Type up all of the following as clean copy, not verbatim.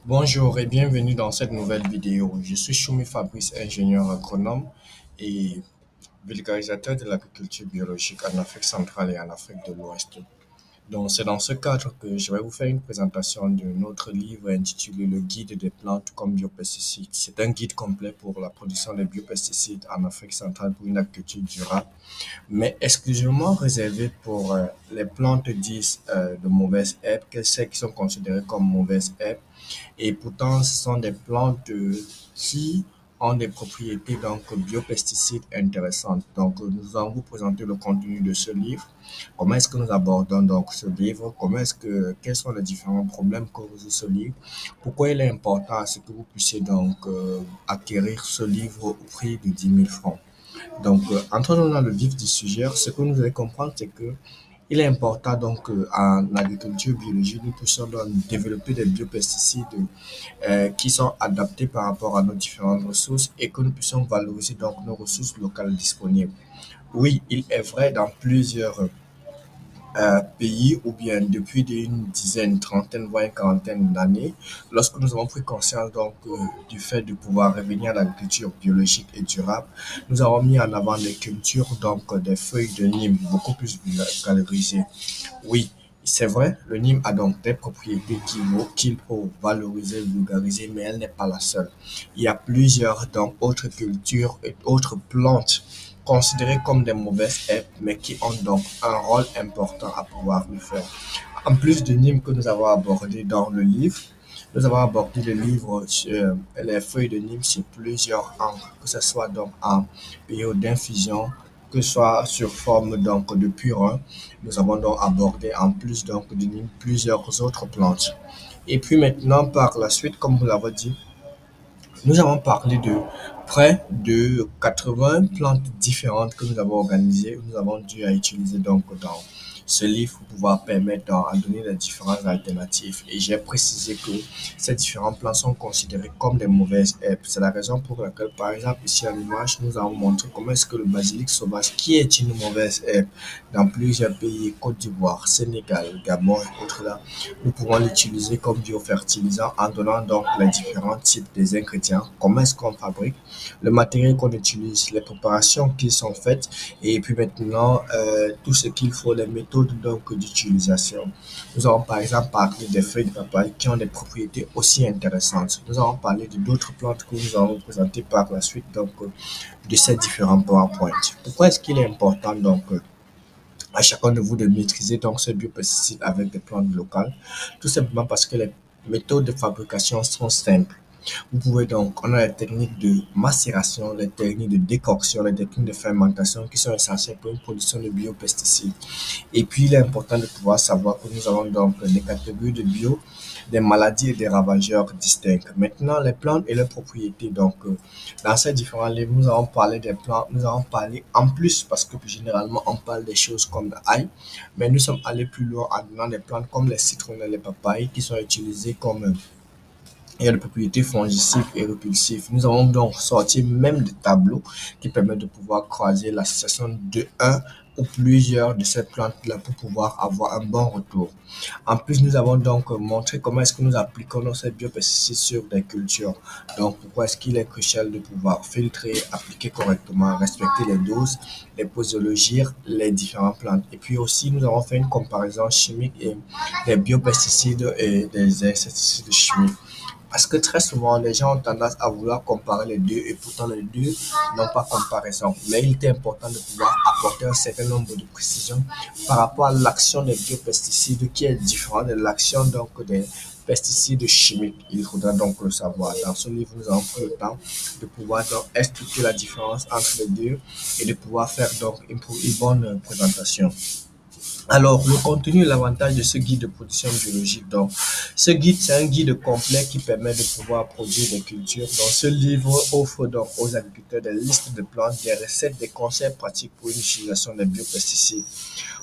Bonjour et bienvenue dans cette nouvelle vidéo. Je suis Choumi Fabrice, ingénieur agronome et vulgarisateur de l'agriculture biologique en Afrique centrale et en Afrique de l'Ouest. Donc, c'est dans ce cadre que je vais vous faire une présentation de notre livre intitulé Le guide des plantes comme biopesticides. C'est un guide complet pour la production des biopesticides en Afrique centrale pour une agriculture durable, mais exclusivement réservé pour les plantes dites de mauvaises herbes, celles qui sont considérées comme mauvaises herbes. Et pourtant, ce sont des plantes qui ont des propriétés donc biopesticides intéressantes. Donc, nous allons vous présenter le contenu de ce livre. Comment est-ce que nous abordons donc ce livre? Quels sont les différents problèmes que résout ce livre? Pourquoi il est important à ce que vous puissiez donc acquérir ce livre au prix de 10 000 francs? Donc, entrons dans le vif du sujet. Ce que nous allons comprendre, c'est que il est important donc en agriculture biologique, nous puissions donc développer des biopesticides qui sont adaptés par rapport à nos différentes ressources et que nous puissions valoriser donc nos ressources locales disponibles. Oui, il est vrai dans plusieurs pays ou bien depuis une dizaine, trentaine, voire une quarantaine d'années, lorsque nous avons pris conscience donc du fait de pouvoir revenir à l'agriculture biologique et durable, nous avons mis en avant des cultures donc des feuilles de Nîmes beaucoup plus valorisées. Oui, c'est vrai, le Nîmes a donc des propriétés qu'il faut valoriser, vulgariser, mais elle n'est pas la seule. Il y a plusieurs donc autres cultures et autres plantes considérées comme des mauvaises herbes, mais qui ont donc un rôle important à pouvoir le faire. En plus de Nîmes que nous avons abordé dans le livre, nous avons abordé le livre sur les feuilles de Nîmes sur plusieurs angles, que ce soit donc en période d'infusion, que ce soit sur forme donc de purin. Nous avons donc abordé en plus donc de Nîmes plusieurs autres plantes. Et puis maintenant, par la suite, comme vous l'avez dit, nous avons parlé de près de 80 plantes différentes que nous avons organisées, nous avons dû utiliser donc dans ce livre pour pouvoir permettre à donner les différentes alternatives. Et j'ai précisé que ces différents plantes sont considérés comme des mauvaises herbes. C'est la raison pour laquelle, par exemple, ici à l'image, nous avons montré comment est-ce que le basilic sauvage, qui est une mauvaise herbe dans plusieurs pays, Côte d'Ivoire, Sénégal, Gabon et autres là, nous pouvons l'utiliser comme biofertilisant en donnant donc les différents types des ingrédients, comment est-ce qu'on fabrique, le matériel qu'on utilise, les préparations qui sont faites et puis maintenant tout ce qu'il faut, les méthodes donc d'utilisation. Nous avons par exemple parlé des feuilles de papaye qui ont des propriétés aussi intéressantes. Nous avons parlé de d'autres plantes que nous allons présenter par la suite donc de ces différents PowerPoint. Pourquoi est-ce qu'il est important donc à chacun de vous de maîtriser donc ce biopesticide avec des plantes locales? Tout simplement parce que les méthodes de fabrication sont simples. Vous pouvez donc, on a les techniques de macération, les techniques de décoction, les techniques de fermentation qui sont essentielles pour une production de biopesticides. Et puis, il est important de pouvoir savoir que nous avons donc des catégories de bio, des maladies et des ravageurs distincts. Maintenant, les plantes et leurs propriétés. Donc, dans ces différents livres, nous avons parlé des plantes, nous avons parlé en plus, parce que généralement, on parle des choses comme l'ail, mais nous sommes allés plus loin en donnant des plantes comme les citronnelles, les papayes, qui sont utilisées comme et les propriétés fongicides et répulsives. Nous avons donc sorti même des tableaux qui permettent de pouvoir croiser l'association de un ou plusieurs de ces plantes-là pour pouvoir avoir un bon retour. En plus, nous avons donc montré comment est-ce que nous appliquons ces biopesticides sur des cultures. Donc, pourquoi est-ce qu'il est crucial de pouvoir filtrer, appliquer correctement, respecter les doses, les posologies, les différentes plantes. Et puis aussi, nous avons fait une comparaison chimique et des biopesticides et des insecticides chimiques. Parce que très souvent, les gens ont tendance à vouloir comparer les deux et pourtant les deux n'ont pas comparaison. Mais il est important de pouvoir apporter un certain nombre de précisions par rapport à l'action des biopesticides qui est différente de l'action donc des pesticides chimiques. Il faudra donc le savoir. Dans ce livre, nous avons pris le temps de pouvoir donc expliquer la différence entre les deux et de pouvoir faire donc une bonne présentation. Alors, le contenu et l'avantage de ce guide de production biologique. Donc, ce guide, c'est un guide complet qui permet de pouvoir produire des cultures. Donc, ce livre offre donc aux agriculteurs des listes de plantes, des recettes, des conseils pratiques pour une utilisation des biopesticides.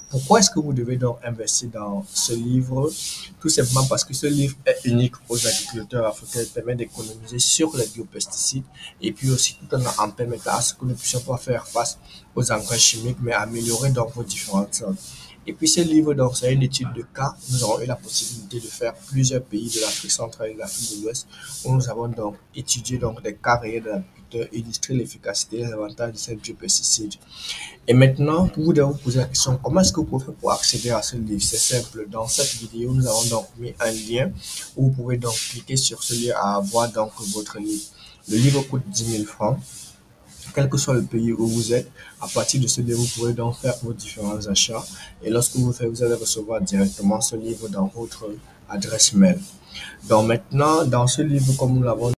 Pourquoi est-ce que vous devez donc investir dans ce livre? Tout simplement parce que ce livre est unique aux agriculteurs africains. Il permet d'économiser sur les biopesticides et puis aussi tout en permettant à ce que nous ne puissions pas faire face aux engrais chimiques, mais améliorer donc vos différentes sortes. Et puis ce livre, donc, c'est une étude de cas. Nous avons eu la possibilité de faire plusieurs pays de l'Afrique centrale et de l'Afrique de l'Ouest, où nous avons donc étudié donc, des cas réels de l'agriculteur, illustré l'efficacité et les avantages de ces biopesticides. Et maintenant, vous devez vous poser la question, comment est-ce que vous pouvez faire pour accéder à ce livre? C'est simple. Dans cette vidéo, nous avons donc mis un lien où vous pouvez donc cliquer sur ce lien à avoir donc votre livre. Le livre coûte 10 000 francs. Quel que soit le pays où vous êtes, à partir de ce livre, vous pouvez donc faire vos différents achats. Et lorsque vous faites, vous allez recevoir directement ce livre dans votre adresse mail. Donc maintenant, dans ce livre, comme nous l'avons